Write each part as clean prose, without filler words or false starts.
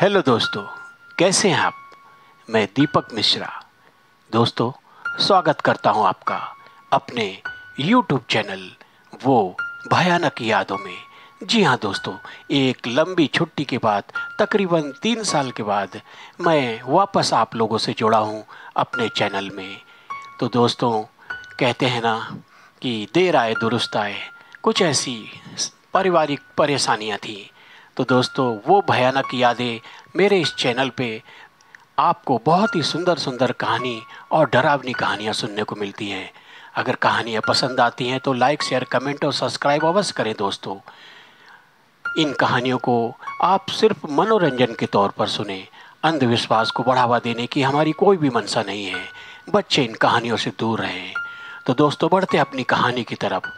Hello दोस्तों, कैसे हैं आप। मैं दीपक मिश्रा दोस्तों स्वागत करता हूं आपका अपने YouTube चैनल वो भयानक यादों में। जी हाँ दोस्तों, एक लंबी छुट्टी के बाद तकरीबन 3 साल के बाद मैं वापस आप लोगों से जुड़ा हूं अपने चैनल में। तो दोस्तों कहते हैं ना कि देर आए दुरुस्त आए, कुछ ऐसी पारिवारिक परेशानियां थी। तो दोस्तों वो भयानक यादें मेरे इस चैनल पे आपको बहुत ही सुंदर सुंदर कहानी और डरावनी कहानियाँ सुनने को मिलती हैं। अगर कहानियाँ पसंद आती हैं तो लाइक शेयर कमेंट और सब्सक्राइब अवश्य करें दोस्तों। इन कहानियों को आप सिर्फ मनोरंजन के तौर पर सुने, अंधविश्वास को बढ़ावा देने की हमारी कोई भी मंशा नहीं है। बच्चे इन कहानियों से दूर रहें। तो दोस्तों बढ़ते अपनी कहानी की तरफ।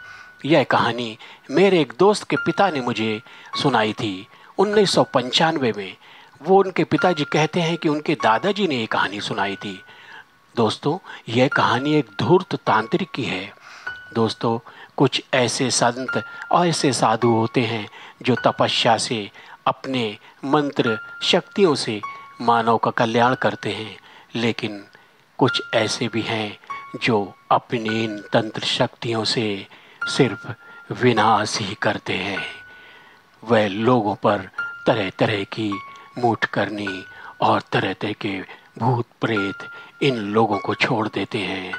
यह कहानी मेरे एक दोस्त के पिता ने मुझे सुनाई थी 1995 में। वो उनके पिताजी कहते हैं कि उनके दादाजी ने ये कहानी सुनाई थी। दोस्तों यह कहानी एक धूर्त तांत्रिक की है। दोस्तों कुछ ऐसे संत और ऐसे साधु होते हैं जो तपस्या से अपने मंत्र शक्तियों से मानव का कल्याण करते हैं, लेकिन कुछ ऐसे भी हैं जो अपनी इन तंत्र शक्तियों से सिर्फ विनाश ही करते हैं। वह लोगों पर तरह तरह की मूठ करनी और तरह तरह के भूत प्रेत इन लोगों को छोड़ देते हैं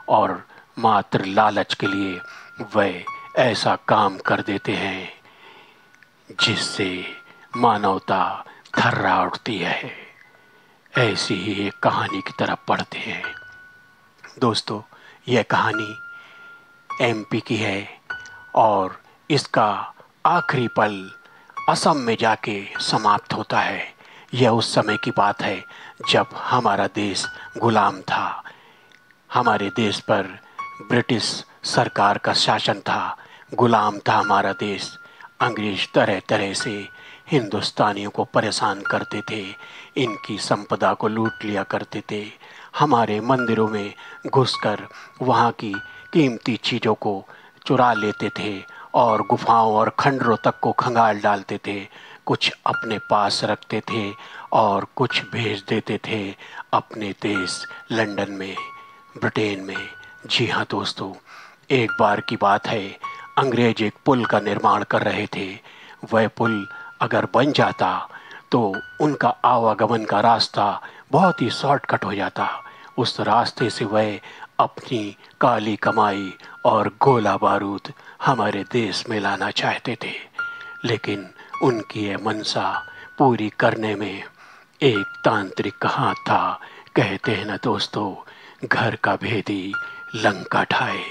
और मात्र लालच के लिए वह ऐसा काम कर देते हैं जिससे मानवता थर्रा उठती है। ऐसी ही एक कहानी की तरफ पढ़ते हैं। दोस्तों यह कहानी एमपी की है और इसका आखिरी पल असम में जाके समाप्त होता है। यह उस समय की बात है जब हमारा देश गुलाम था। हमारे देश पर ब्रिटिश सरकार का शासन था, गुलाम था हमारा देश। अंग्रेज तरह तरह से हिंदुस्तानियों को परेशान करते थे, इनकी संपदा को लूट लिया करते थे। हमारे मंदिरों में घुसकर वहाँ की कीमती चीज़ों को चुरा लेते थे और गुफाओं और खंडरों तक को खंगाल डालते थे। कुछ अपने पास रखते थे और कुछ भेज देते थे अपने देश लंदन में, ब्रिटेन में। जी हाँ दोस्तों, एक बार की बात है, अंग्रेज एक पुल का निर्माण कर रहे थे। वह पुल अगर बन जाता तो उनका आवागमन का रास्ता बहुत ही शॉर्टकट हो जाता। उस रास्ते से वह अपनी काली कमाई और गोला बारूद हमारे देश में लाना चाहते थे, लेकिन उनकी यह मनसा पूरी करने में एक तांत्रिक का हाथ था। कहते हैं ना दोस्तों, घर का भेदी लंका ढाए।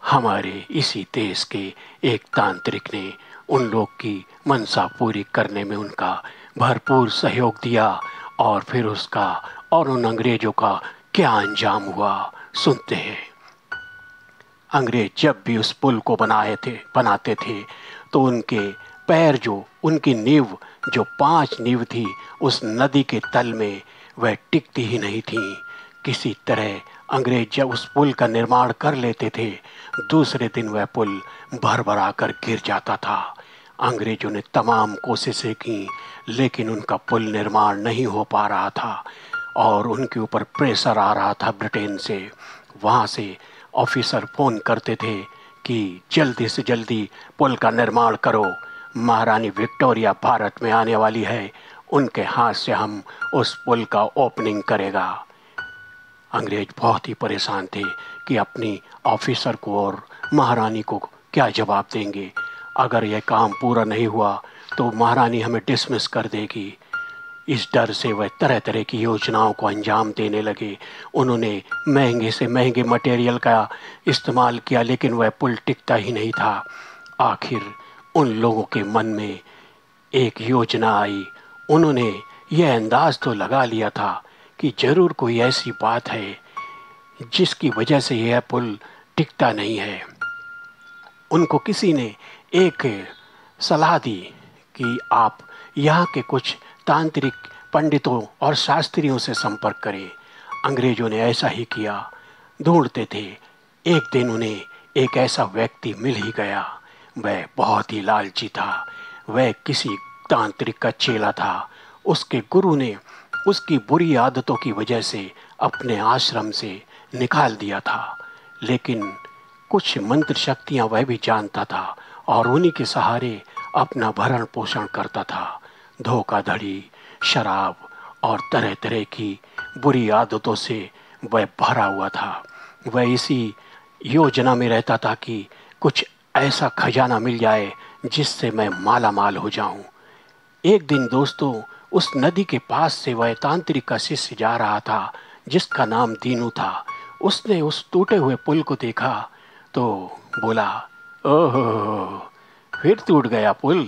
हमारे इसी देश के एक तांत्रिक ने उन लोग की मनसा पूरी करने में उनका भरपूर सहयोग दिया। और फिर उसका और उन अंग्रेजों का क्या अंजाम हुआ सुनते हैं। अंग्रेज जब भी उस पुल को बनाते थे तो उनके पैर, जो उनकी नींव, जो 5 नींव थी उस नदी के तल में, वह टिकती ही नहीं थी। किसी तरह अंग्रेज जब उस पुल का निर्माण कर लेते थे, दूसरे दिन वह पुल भरभरा कर गिर जाता था। अंग्रेजों ने तमाम कोशिशें की, लेकिन उनका पुल निर्माण नहीं हो पा रहा था और उनके ऊपर प्रेशर आ रहा था ब्रिटेन से। वहाँ से ऑफिसर फ़ोन करते थे कि जल्दी से जल्दी पुल का निर्माण करो, महारानी विक्टोरिया भारत में आने वाली है, उनके हाथ से हम उस पुल का ओपनिंग करेगा। अंग्रेज बहुत ही परेशान थे कि अपनी ऑफिसर को और महारानी को क्या जवाब देंगे। अगर यह काम पूरा नहीं हुआ तो महारानी हमें डिसमिस कर देगी। इस डर से वह तरह तरह की योजनाओं को अंजाम देने लगे। उन्होंने महंगे से महंगे मटेरियल का इस्तेमाल किया, लेकिन वह पुल टिकता ही नहीं था। आखिर उन लोगों के मन में एक योजना आई। उन्होंने यह अंदाज तो लगा लिया था कि जरूर कोई ऐसी बात है जिसकी वजह से यह पुल टिकता नहीं है। उनको किसी ने एक सलाह दी कि आप यहाँ के कुछ तांत्रिक पंडितों और शास्त्रियों से संपर्क करें। अंग्रेजों ने ऐसा ही किया। ढूंढते थे, एक दिन उन्हें एक ऐसा व्यक्ति मिल ही गया। वह बहुत ही लालची था। वह किसी तांत्रिक का चेला था उसके गुरु ने उसकी बुरी आदतों की वजह से अपने आश्रम से निकाल दिया था। लेकिन कुछ मंत्र शक्तियां वह भी जानता था और उन्हीं के सहारे अपना भरण पोषण करता था। धोखाधड़ी, शराब और तरह तरह की बुरी आदतों से वह भरा हुआ था। वह इसी योजना में रहता था कि कुछ ऐसा खजाना मिल जाए जिससे मैं माला माल हो जाऊं। एक दिन दोस्तों, उस नदी के पास से वह तांत्रिक का शिष्य जा रहा था जिसका नाम दीनू था। उसने उस टूटे हुए पुल को देखा तो बोला, ओहो, फिर टूट गया पुल।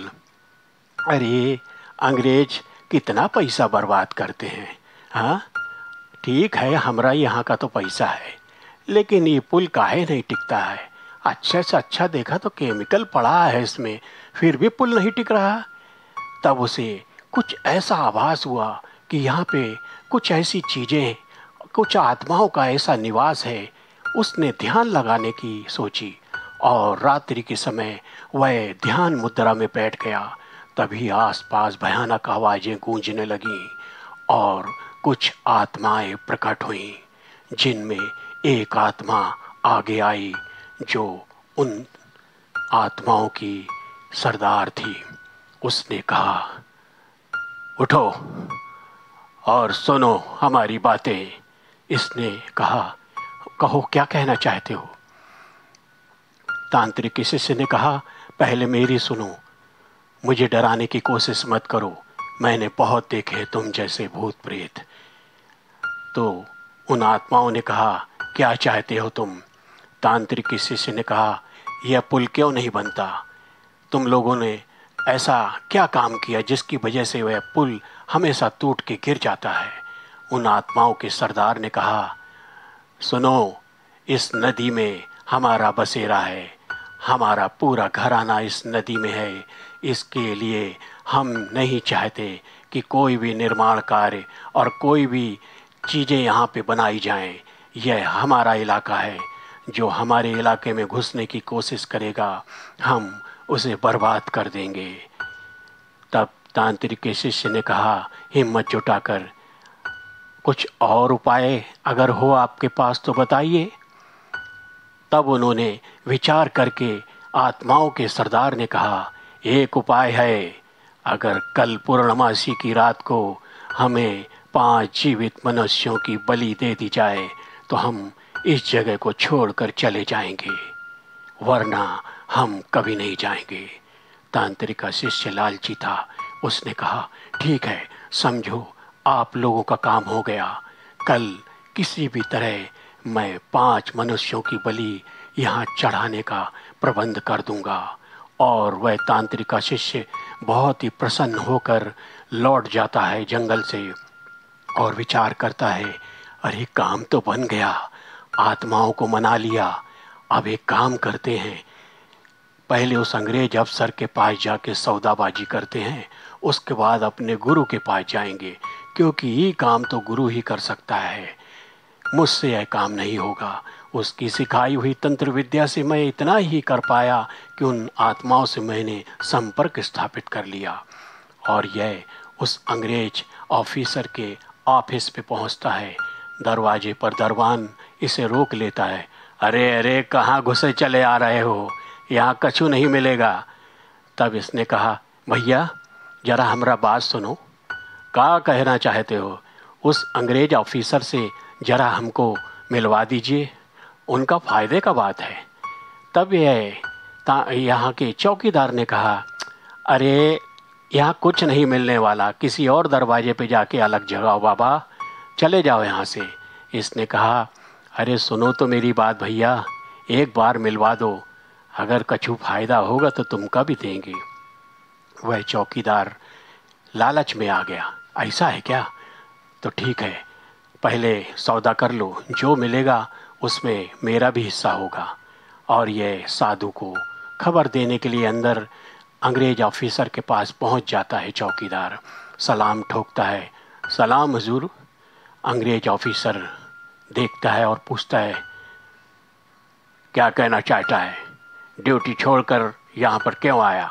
अरे अंग्रेज कितना पैसा बर्बाद करते हैं। हाँ, ठीक है, हमारा यहाँ का तो पैसा है, लेकिन ये पुल काहे नहीं टिकता है। अच्छे से अच्छा देखा तो केमिकल पड़ा है इसमें, फिर भी पुल नहीं टिक रहा। तब उसे कुछ ऐसा आभास हुआ कि यहाँ पे कुछ ऐसी चीज़ें, कुछ आत्माओं का ऐसा निवास है। उसने ध्यान लगाने की सोची और रात्रि के समय वह ध्यान मुद्रा में बैठ गया। तभी आसपास भयानक आवाज़ें गूंजने लगीं और कुछ आत्माएं प्रकट हुईं, जिनमें एक आत्मा आगे आई जो उन आत्माओं की सरदार थी। उसने कहा, उठो और सुनो हमारी बातें। इसने कहा, कहो क्या कहना चाहते हो। तांत्रिक के शिष्य ने कहा, पहले मेरी सुनो, मुझे डराने की कोशिश मत करो, मैंने बहुत देखे तुम जैसे भूत प्रेत। तो उन आत्माओं ने कहा, क्या चाहते हो तुम। तांत्रिक के शिष्य ने कहा, यह पुल क्यों नहीं बनता। तुम लोगों ने ऐसा क्या काम किया जिसकी वजह से वह पुल हमेशा टूट के गिर जाता है। उन आत्माओं के सरदार ने कहा, सुनो, इस नदी में हमारा बसेरा है, हमारा पूरा घराना इस नदी में है। इसके लिए हम नहीं चाहते कि कोई भी निर्माण कार्य और कोई भी चीज़ें यहाँ पे बनाई जाएं। यह हमारा इलाका है, जो हमारे इलाके में घुसने की कोशिश करेगा हम उसे बर्बाद कर देंगे। तब तांत्रिक के शिष्य ने कहा, हिम्मत जुटाकर कुछ और उपाय अगर हो आपके पास तो बताइए। तब उन्होंने विचार करके आत्माओं के सरदार ने कहा, एक उपाय है, अगर कल पूर्णमासी की रात को हमें 5 जीवित मनुष्यों की बलि दे दी जाए तो हम इस जगह को छोड़कर चले जाएंगे, वरना हम कभी नहीं जाएंगे। तांत्रिक का शिष्य लालची था। उसने कहा, ठीक है, समझो आप लोगों का काम हो गया। कल किसी भी तरह मैं 5 मनुष्यों की बलि यहाँ चढ़ाने का प्रबंध कर दूंगा। और वह तांत्रिक का शिष्य बहुत ही प्रसन्न होकर लौट जाता है जंगल से और विचार करता है, अरे काम तो बन गया, आत्माओं को मना लिया। अब एक काम करते हैं, पहले उस अंग्रेज अफसर के पास जाके सौदाबाजी करते हैं, उसके बाद अपने गुरु के पास जाएंगे, क्योंकि ये काम तो गुरु ही कर सकता है, मुझसे यह काम नहीं होगा। उसकी सिखाई हुई तंत्र विद्या से मैं इतना ही कर पाया कि उन आत्माओं से मैंने संपर्क स्थापित कर लिया। और यह उस अंग्रेज ऑफिसर के ऑफिस पे पहुंचता है। दरवाजे पर दरबान इसे रोक लेता है। अरे अरे, कहाँ घुसे चले आ रहे हो, यहाँ कछु नहीं मिलेगा। तब इसने कहा, भैया जरा हमारा बात सुनो, क्या कहना चाहते हो। उस अंग्रेज ऑफिसर से जरा हमको मिलवा दीजिए, उनका फ़ायदे का बात है। तब यहाँ के चौकीदार ने कहा, अरे यहाँ कुछ नहीं मिलने वाला, किसी और दरवाजे पे जाके अलग जगह बाबा, चले जाओ यहाँ से। इसने कहा, अरे सुनो तो मेरी बात भैया, एक बार मिलवा दो, अगर कछु फ़ायदा होगा तो तुमका भी देंगे। वह चौकीदार लालच में आ गया, ऐसा है क्या, तो ठीक है, पहले सौदा कर लो, जो मिलेगा उसमें मेरा भी हिस्सा होगा। और यह साधु को खबर देने के लिए अंदर अंग्रेज ऑफिसर के पास पहुंच जाता है। चौकीदार सलाम ठोकता है, सलाम हुजूर। अंग्रेज ऑफिसर देखता है और पूछता है, क्या कहना चाहता है, ड्यूटी छोड़कर यहाँ पर क्यों आया।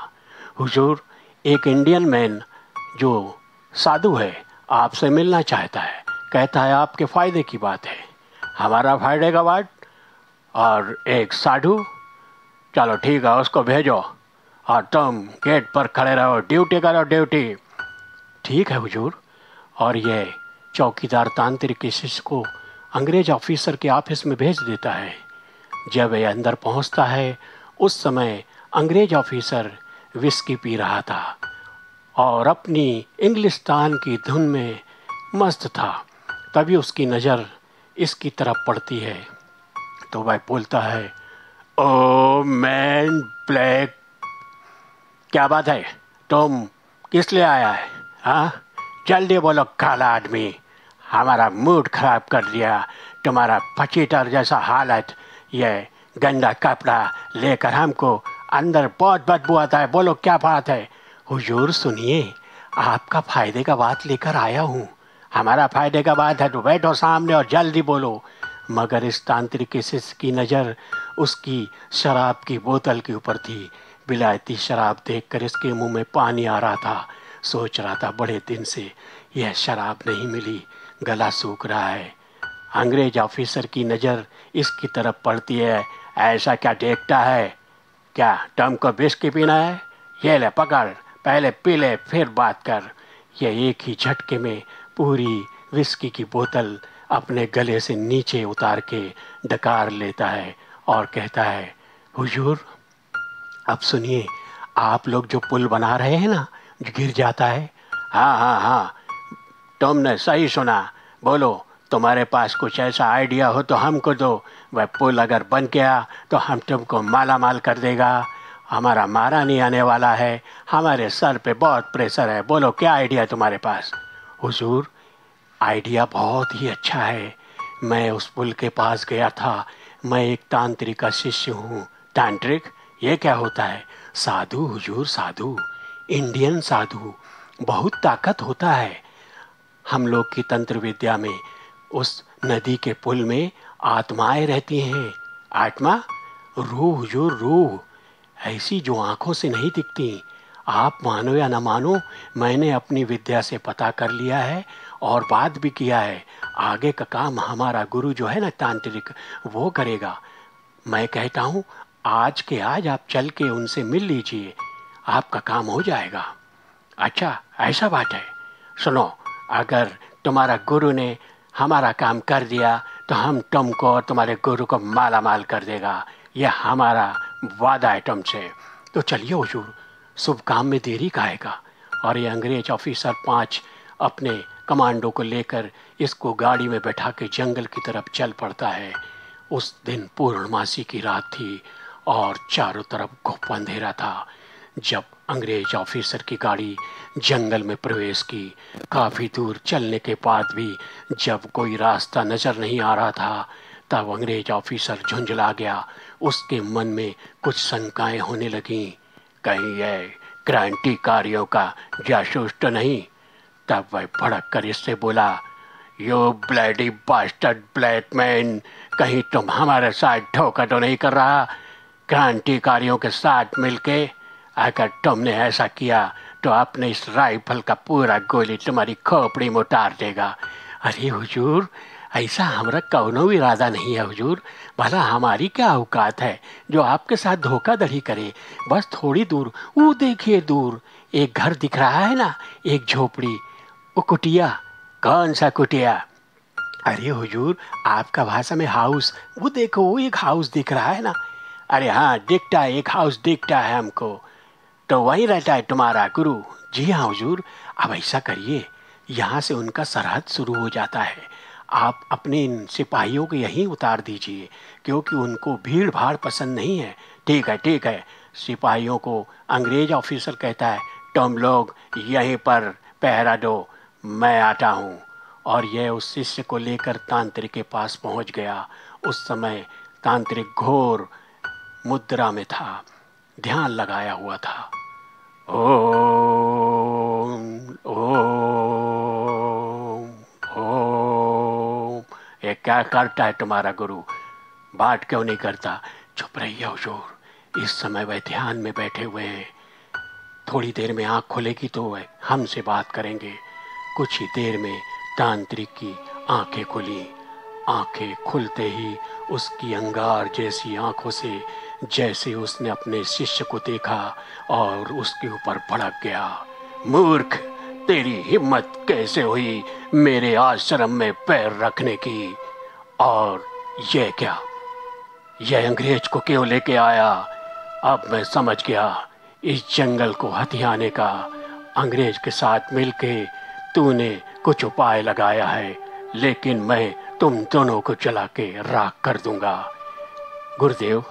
हुजूर, एक इंडियन मैन जो साधु है, आपसे मिलना चाहता है। कहता है आपके फ़ायदे की बात है। हमारा फ़ायदे का बात? और एक साधु? चलो ठीक है, उसको भेजो और तुम गेट पर खड़े रहो, ड्यूटी करो ड्यूटी। ठीक है हुजूर। और यह चौकीदार तांत्रिक के शिष्य को अंग्रेज ऑफिसर के ऑफिस में भेज देता है। जब वह अंदर पहुंचता है उस समय अंग्रेज ऑफिसर विस्की पी रहा था और अपनी इंग्लिस्तान की धुन में मस्त था। तभी उसकी नज़र इसकी तरफ पड़ती है तो वह बोलता है, ओ मैन ब्लैक, क्या बात है, तुम किस लिए आया है? हाँ, जल्दी बोलो काला आदमी, हमारा मूड खराब कर दिया तुम्हारा पचीटर जैसा हालत। ये गंदा कपड़ा लेकर हमको अंदर बहुत बदबू आता है, बोलो क्या बात है? हुजूर सुनिए, आपका फ़ायदे का बात लेकर आया हूँ। हमारा फ़ायदे का बात है तो बैठो सामने और जल्दी बोलो। मगर इस तांत्रिक के शिष्य की नज़र उसकी शराब की बोतल के ऊपर थी। विलायती शराब देखकर इसके मुंह में पानी आ रहा था। सोच रहा था बड़े दिन से यह शराब नहीं मिली, गला सूख रहा है। अंग्रेज ऑफिसर की नज़र इसकी तरफ पड़ती है। ऐसा क्या देखता है? क्या तुमको विस्की पीना है? ये ले पकड़, पहले पी ले फिर बात कर। यह एक ही झटके में पूरी विस्की की बोतल अपने गले से नीचे उतार के डकार लेता है और कहता है, हुजूर अब सुनिए, आप लोग जो पुल बना रहे हैं ना, जो गिर जाता है। हाँ हाँ हाँ, तुमने सही सुना। बोलो, तुम्हारे पास कुछ ऐसा आइडिया हो तो हमको दो। वह पुल अगर बन गया तो हम तुमको माला माल कर देगा। हमारा मारा नहीं आने वाला है, हमारे सर पे बहुत प्रेशर है। बोलो क्या आइडिया तुम्हारे पास? हुजूर, आइडिया बहुत ही अच्छा है। मैं उस पुल के पास गया था। मैं एक तांत्रिक का शिष्य हूँ। तांत्रिक? ये क्या होता है? साधु हुजूर, साधु, इंडियन साधु। बहुत ताकत होता है। हम लोग की तंत्र विद्या में उस नदी के पुल में आत्माएं रहती हैं। आत्मा? रूह हुजूर, रूह, ऐसी जो आंखों से नहीं दिखती। आप मानो या ना मानो, मैंने अपनी विद्या से पता कर लिया है और बात भी किया है। आगे का काम हमारा गुरु जो है ना तांत्रिक, वो करेगा। मैं कहता हूँ आज के आज आप चल के उनसे मिल लीजिए, आपका काम हो जाएगा। अच्छा ऐसा बात है। सुनो, अगर तुम्हारा गुरु ने हमारा काम कर दिया तो हम तुमको और तुम्हारे गुरु को माला माल कर देगा। यह हमारा वादा है तुमसे। तो चलिए हुजूर, शुभ काम में देरी काहेगा। और ये अंग्रेज ऑफिसर 5 अपने कमांडो को लेकर इसको गाड़ी में बैठा के जंगल की तरफ चल पड़ता है। उस दिन पूर्णमासी की रात थी और चारों तरफ घुप अंधेरा था। जब अंग्रेज ऑफिसर की गाड़ी जंगल में प्रवेश की, काफ़ी दूर चलने के बाद भी जब कोई रास्ता नज़र नहीं आ रहा था, तब अंग्रेज ऑफिसर झुंझला गया। उसके मन में कुछ शंकाएं होने लगीं। कहीं यह क्रांतिकारियों का जासूस तो नहीं? तब वह भड़क कर इससे बोला, you bloody bastard black man, कहीं तुम हमारे साथ धोखा तो नहीं कर रहा? क्रांतिकारियों के साथ मिलके अगर तुमने ऐसा किया तो अपने इस राइफल का पूरा गोली तुम्हारी खोपड़ी में उतार देगा। अरे हुजूर, ऐसा हमारा कौनो इरादा नहीं है हुजूर। भला हमारी क्या औकात है जो आपके साथ धोखाधड़ी करे। बस थोड़ी दूर, वो देखिए दूर एक घर दिख रहा है ना, एक झोपड़ी, वो कुटिया। कौन सा कुटिया? अरे हुजूर, आपका भाषा में हाउस, वो देखो वो एक हाउस दिख रहा है ना। अरे हाँ दिखता है, एक हाउस दिखता है हमको। तो वहीं रहता है तुम्हारा गुरु? जी हाँ हुजूर। अब ऐसा करिए, यहाँ से उनका सरहद शुरू हो जाता है, आप अपने इन सिपाहियों को यहीं उतार दीजिए क्योंकि उनको भीड़ भाड़ पसंद नहीं है। ठीक है ठीक है। सिपाहियों को अंग्रेज ऑफिसर कहता है, तुम लोग यहीं पर पहरा दो, मैं आता हूँ। और यह उस शिष्य को लेकर तांत्रिक के पास पहुँच गया। उस समय तांत्रिक घोर मुद्रा में था, ध्यान लगाया हुआ था। ओम ओम ओम। ये क्या करता है तुम्हारा गुरु? बात क्यों नहीं करता? चुप रहिए हुजूर, इस समय वह ध्यान में बैठे हुए हैं। थोड़ी देर में आँख खुलेगी तो वह हमसे बात करेंगे। कुछ ही देर में तांत्रिक की आंखें खुली। आंखें खुलते ही उसकी अंगार जैसी आंखों से जैसे उसने अपने शिष्य को देखा और उसके ऊपर भड़क गया। मूर्ख, तेरी हिम्मत कैसे हुई मेरे आश्रम में पैर रखने की? और यह क्या, यह अंग्रेज को क्यों लेके आया? अब मैं समझ गया, इस जंगल को हथियाने का अंग्रेज के साथ मिलके तूने कुछ उपाय लगाया है, लेकिन मैं तुम दोनों को जला के राख कर दूंगा। गुरुदेव,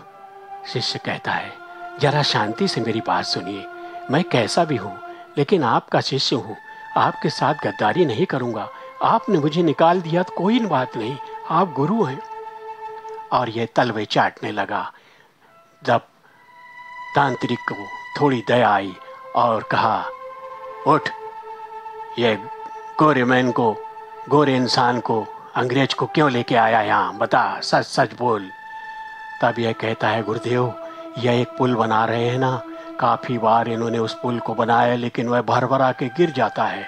शिष्य कहता है, जरा शांति से मेरी बात सुनिए। मैं कैसा भी हूँ लेकिन आपका शिष्य हूँ, आपके साथ गद्दारी नहीं करूँगा। आपने मुझे निकाल दिया तो कोई बात नहीं, आप गुरु हैं। और यह तलवे चाटने लगा। जब तांत्रिक को थोड़ी दया आई और कहा, उठ, ये गोरे मैन को, गोरे इंसान को, अंग्रेज को क्यों लेके आया यहाँ, बता, सच सच बोल। तब यह कहता है, गुरुदेव, यह एक पुल बना रहे हैं ना, काफ़ी बार इन्होंने उस पुल को बनाया लेकिन वह भरभरा के गिर जाता है।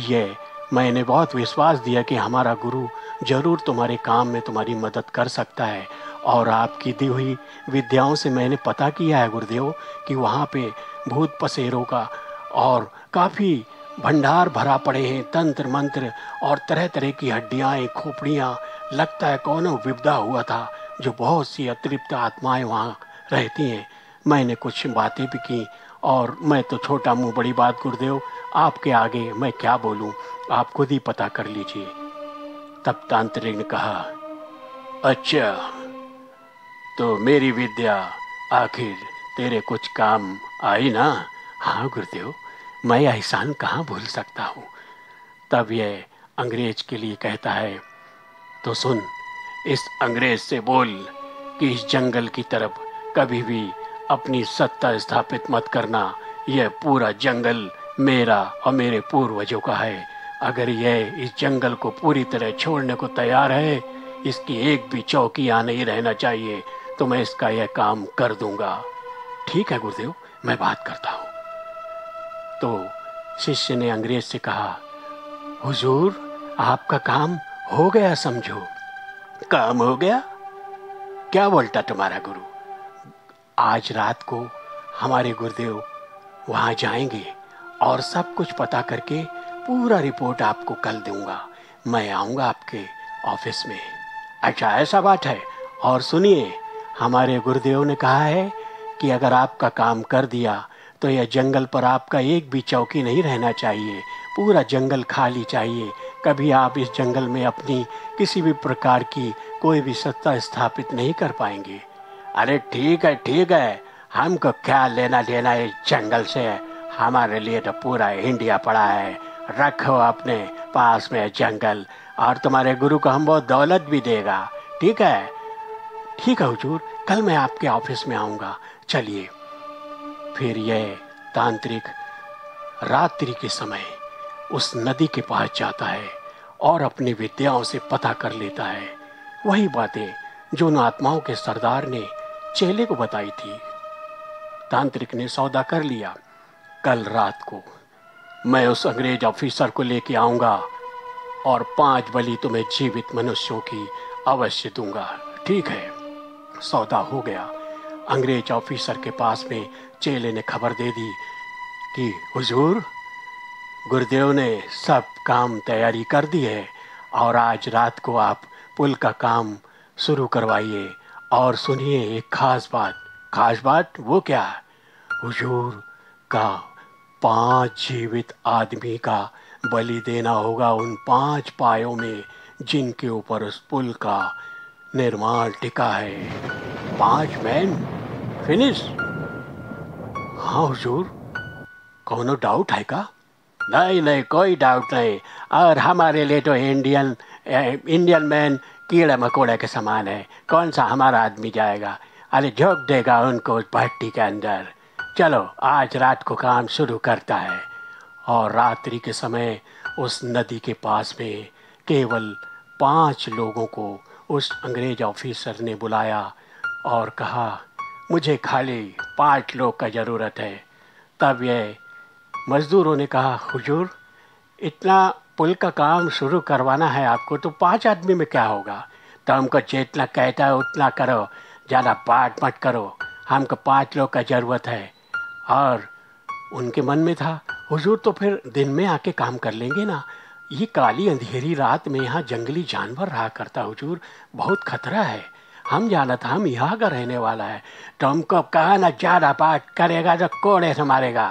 ये मैंने बहुत विश्वास दिया कि हमारा गुरु जरूर तुम्हारे काम में तुम्हारी मदद कर सकता है, और आपकी दी हुई विद्याओं से मैंने पता किया है गुरुदेव कि वहाँ पे भूत पसेरों का और काफ़ी भंडार भरा पड़े हैं, तंत्र मंत्र और तरह तरह की हड्डियाँ, खोपड़ियाँ। लगता है कौनो विपदा हुआ था जो बहुत सी अतृप्त आत्माएं वहाँ रहती हैं। मैंने कुछ बातें भी की और मैं तो छोटा मुंह बड़ी बात गुरुदेव, आपके आगे मैं क्या बोलूँ, आप खुद ही पता कर लीजिए। तब तांत्रिक ने कहा, अच्छा, तो मेरी विद्या आखिर तेरे कुछ काम आई ना? हाँ गुरुदेव, मैं एहसान कहाँ भूल सकता हूँ। तब यह अंग्रेज के लिए कहता है, तो सुन, इस अंग्रेज से बोल कि इस जंगल की तरफ कभी भी अपनी सत्ता स्थापित मत करना। यह पूरा जंगल मेरा और मेरे पूर्वजों का है। अगर यह इस जंगल को पूरी तरह छोड़ने को तैयार है, इसकी एक भी चौकी यहाँ नहीं रहना चाहिए, तो मैं इसका यह काम कर दूंगा। ठीक है गुरुदेव, मैं बात करता हूँ। तो शिष्य ने अंग्रेज से कहा, हुजूर, आपका काम हो गया समझो। काम हो गया? क्या बोलता तुम्हारा गुरु? आज रात को हमारे गुरुदेव वहाँ जाएंगे और सब कुछ पता करके पूरा रिपोर्ट आपको कल दूंगा। मैं आऊँगा आपके ऑफिस में। अच्छा, ऐसा बात है? और सुनिए, हमारे गुरुदेव ने कहा है कि अगर आपका काम कर दिया तो यह जंगल पर आपका एक भी चौकी नहीं रहना चाहिए, पूरा जंगल खाली चाहिए। कभी आप इस जंगल में अपनी किसी भी प्रकार की कोई भी सत्ता स्थापित नहीं कर पाएंगे। अरे ठीक है, हमको क्या लेना देना इस जंगल से? हमारे लिए तो पूरा इंडिया पड़ा है। रखो अपने पास में जंगल, और तुम्हारे गुरु को हम बहुत दौलत भी देगा। ठीक है? ठीक है हुजूर, कल मैं आपके ऑफिस में आऊँगा। चलिए। फिर यह तांत्रिक रात्रि के समय उस नदी के पास जाता है और अपनी विद्याओं से पता कर लेता है वही बातें जो उन आत्माओं के सरदार ने चेले को बताई थी। तांत्रिक ने सौदा कर लिया। कल रात को मैं उस अंग्रेज ऑफिसर को लेके आऊँगा और 5 बलि तुम्हें जीवित मनुष्यों की अवश्य दूंगा। ठीक है? सौदा हो गया। अंग्रेज ऑफिसर के पास में चेले ने खबर दे दी कि हुजूर, गुरुदेव ने सब काम तैयारी कर दी है और आज रात को आप पुल का काम शुरू करवाइए। और सुनिए एक खास बात। खास बात? वो क्या है? हुजूर का 5 जीवित आदमी का बलि देना होगा उन 5 पायों में जिनके ऊपर उस पुल का निर्माण टिका है। 5 मैन फिनिश? हाँ हुजूर। कौनो डाउट है का? नहीं, कोई डाउट नहीं। और हमारे लिए तो इंडियन मैन कीड़े मकोड़े के समान है। कौन सा हमारा आदमी जाएगा? अरे झोंक देगा उनको उस भट्टी के अंदर। चलो आज रात को काम शुरू करता है। और रात्रि के समय उस नदी के पास में केवल 5 लोगों को उस अंग्रेज ऑफिसर ने बुलाया और कहा, मुझे खाली 5 लोग का ज़रूरत है। तब ये मज़दूरों ने कहा, हुजूर, इतना पुल का काम शुरू करवाना है आपको तो 5 आदमी में क्या होगा, तो हमको जितना कहता है उतना करो, ज़्यादा बात मत करो, हमको 5 लोग का ज़रूरत है। और उनके मन में था, हुजूर तो फिर दिन में आके काम कर लेंगे ना, ये काली अंधेरी रात में यहाँ जंगली जानवर रहा करता हुजूर, बहुत खतरा है, हम जाना था हम यहाँ का रहने वाला है, तो हमको कहा ना ज़्यादा बात करेगा तो कोड़े से मारेगा।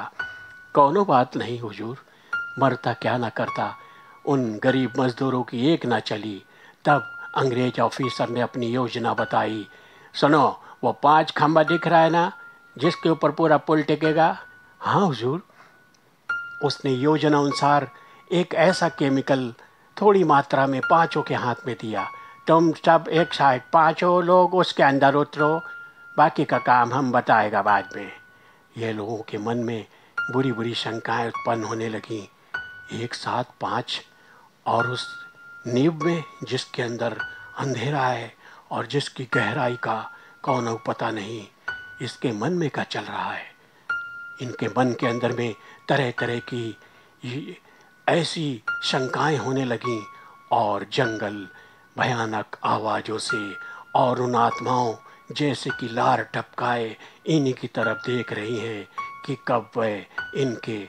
कौनो बात नहीं हुजूर, मरता क्या ना करता, उन गरीब मजदूरों की एक ना चली। तब अंग्रेज ऑफिसर ने अपनी योजना बताई। सुनो, वो 5 खंबा दिख रहा है ना, जिसके ऊपर पूरा पुल टिकेगा? हाँ हुजूर। उसने योजना अनुसार एक ऐसा केमिकल थोड़ी मात्रा में 5 के हाथ में दिया। तुम सब एक साइड 5 लोग उसके अंदर उतरो, बाकी का काम हम बताएगा बाद में। ये लोगों के मन में बुरी बुरी शंकाएं उत्पन्न होने लगीं। एक साथ 5, और उस नींव में जिसके अंदर अंधेरा है और जिसकी गहराई का कौन पता नहीं, इसके मन में क्या चल रहा है। इनके मन के अंदर में तरह तरह की ऐसी शंकाएं होने लगीं, और जंगल भयानक आवाज़ों से और उन आत्माओं जैसे कि लार टपकाए इन्हीं की तरफ देख रही हैं कि कब वह इनके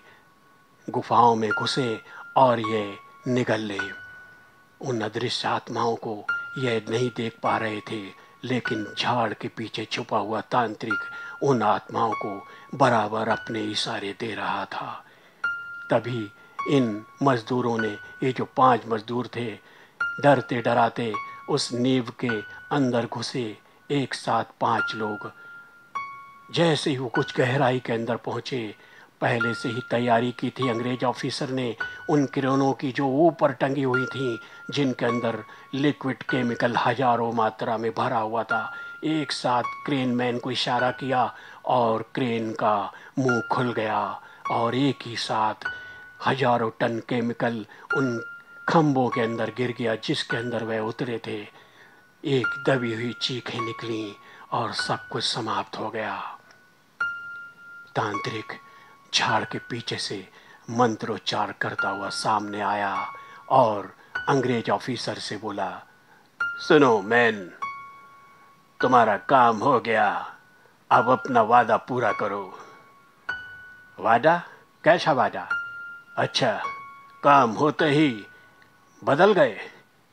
गुफाओं में घुसे और ये निगल लें। उन अदृश्य आत्माओं को यह नहीं देख पा रहे थे, लेकिन झाड़ के पीछे छुपा हुआ तांत्रिक उन आत्माओं को बराबर अपने इशारे दे रहा था। तभी इन मजदूरों ने, ये जो 5 मजदूर थे, डरते डराते उस नींव के अंदर घुसे। एक साथ 5 लोग जैसे ही वो कुछ गहराई के अंदर पहुँचे, पहले से ही तैयारी की थी अंग्रेज ऑफिसर ने उन किरणों की जो ऊपर टंगी हुई थी, जिनके अंदर लिक्विड केमिकल हजारों मात्रा में भरा हुआ था। एक साथ क्रेन मैन को इशारा किया और क्रेन का मुंह खुल गया और एक ही साथ हजारों टन केमिकल उन खंभों के अंदर गिर गया जिसके अंदर वह उतरे थे। एक दबी हुई चीखें निकली और सब कुछ समाप्त हो गया। तांत्रिक झाड़ के पीछे से मंत्रोच्चार करता हुआ सामने आया और अंग्रेज ऑफिसर से बोला, सुनो मैन, तुम्हारा काम हो गया, अब अपना वादा पूरा करो। वादा? कैसा वादा? अच्छा, काम होते ही बदल गए,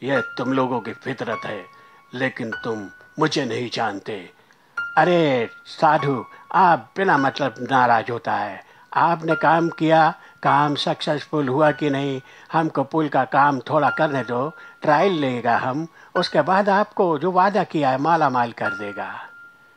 यह तुम लोगों की फितरत है, लेकिन तुम मुझे नहीं जानते। अरे साधु, आप बिना मतलब नाराज होता है, आपने काम किया, काम सक्सेसफुल हुआ कि नहीं, हमको पुल का काम थोड़ा करने दो, ट्रायल लेगा हम, उसके बाद आपको जो वादा किया है माला माल कर देगा।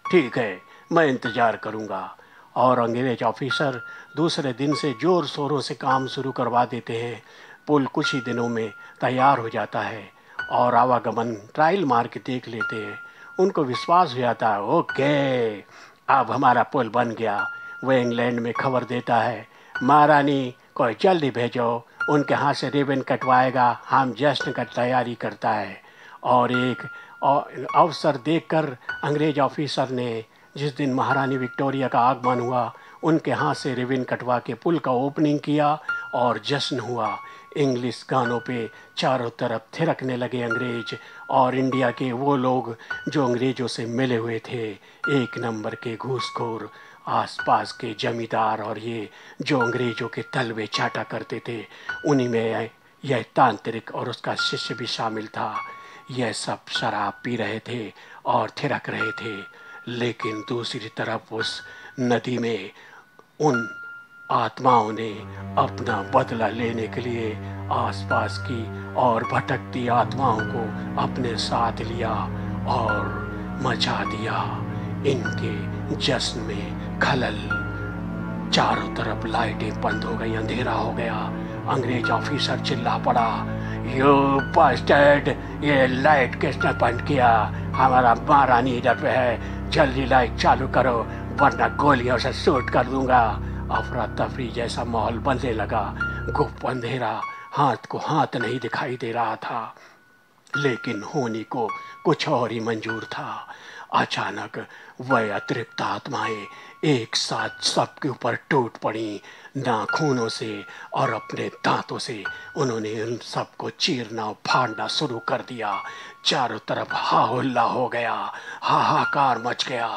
ठीक है, मैं इंतज़ार करूँगा। और अंग्रेज ऑफिसर दूसरे दिन से ज़ोर शोरों से काम शुरू करवा देते हैं। पुल कुछ ही दिनों में तैयार हो जाता है और आवागमन ट्रायल मार के देख लेते हैं। उनको विश्वास हो जाता है, ओके अब हमारा पुल बन गया। वह इंग्लैंड में खबर देता है, महारानी को जल्दी भेजो, उनके हाथ से रिबन कटवाएगा, हम जश्न का तैयारी करता है। और एक अवसर देखकर अंग्रेज ऑफिसर ने, जिस दिन महारानी विक्टोरिया का आगमन हुआ, उनके हाथ से रिबन कटवा के पुल का ओपनिंग किया और जश्न हुआ। इंग्लिश गानों पे चारों तरफ थिरकने लगे अंग्रेज, और इंडिया के वो लोग जो अंग्रेज़ों से मिले हुए थे, एक नंबर के घूसखोर, आसपास के जमींदार और ये जो अंग्रेज़ों के तलवे चाटा करते थे, उन्हीं में यह तांत्रिक और उसका शिष्य भी शामिल था। यह सब शराब पी रहे थे और थिरक रहे थे, लेकिन दूसरी तरफ उस नदी में उन आत्माओं ने अपना बदला लेने के लिए आसपास की और भटकती आत्माओं को अपने साथ लिया और मचा दिया इनके जश्न में खलल। चारों तरफ लाइटें बंद हो गई, अंधेरा हो गया। अंग्रेज ऑफिसर चिल्ला पड़ा, यू बास्टर्ड, ये लाइट किसने बंद किया? हमारा महारानी इधर पे है, जल्दी लाइट चालू करो वरना गोलियों से शूट कर दूंगा। अफरा तफरी जैसा माहौल बनने लगा। गुप्त अंधेरा, हाथ को हाथ नहीं दिखाई दे रहा था, लेकिन होनी को कुछ और ही मंजूर था। अचानक वह अतृप्त आत्माएं एक साथ सबके ऊपर टूट पड़ी। नाखूनों से और अपने दांतों से उन्होंने उन सबको चीरना और फाड़ना शुरू कर दिया। चारों तरफ हाहुल्ला हो गया, हाहाकार मच गया,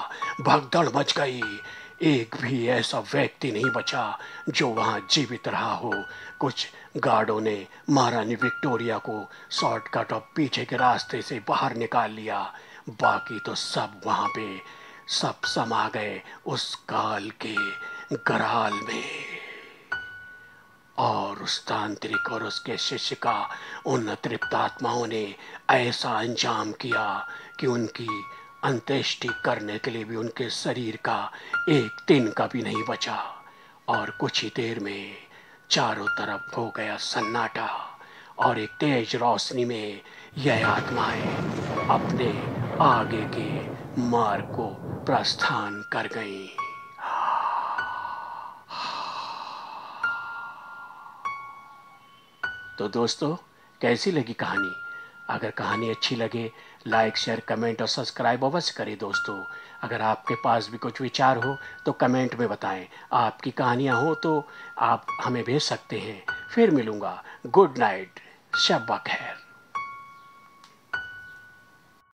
भगदड़ मच गई। एक भी ऐसा व्यक्ति नहीं बचा जो वहां जीवित रहा हो। कुछ गार्डों ने महारानी विक्टोरिया को शॉर्टकट और पीछे के रास्ते से बाहर निकाल लिया। बाकी तो सब वहां पे सब समा गए उस काल के गराल में। और उस तांत्रिक और उसके शिष्य का उन अतृप्त आत्माओं ने ऐसा अंजाम किया कि उनकी अंत्येष्टि करने के लिए भी उनके शरीर का एक तिनका भी नहीं बचा। और कुछ ही देर में चारों तरफ हो गया सन्नाटा और एक तेज रोशनी में यह आत्माएं अपने आगे के मार्ग को प्रस्थान कर गईं। तो दोस्तों, कैसी लगी कहानी? अगर कहानी अच्छी लगे लाइक शेयर कमेंट और सब्सक्राइब अवश्य करें दोस्तों। अगर आपके पास भी कुछ विचार हो तो कमेंट में बताएं। आपकी कहानियाँ हो तो आप हमें भेज सकते हैं। फिर मिलूँगा। गुड नाइट, शब ब खैर।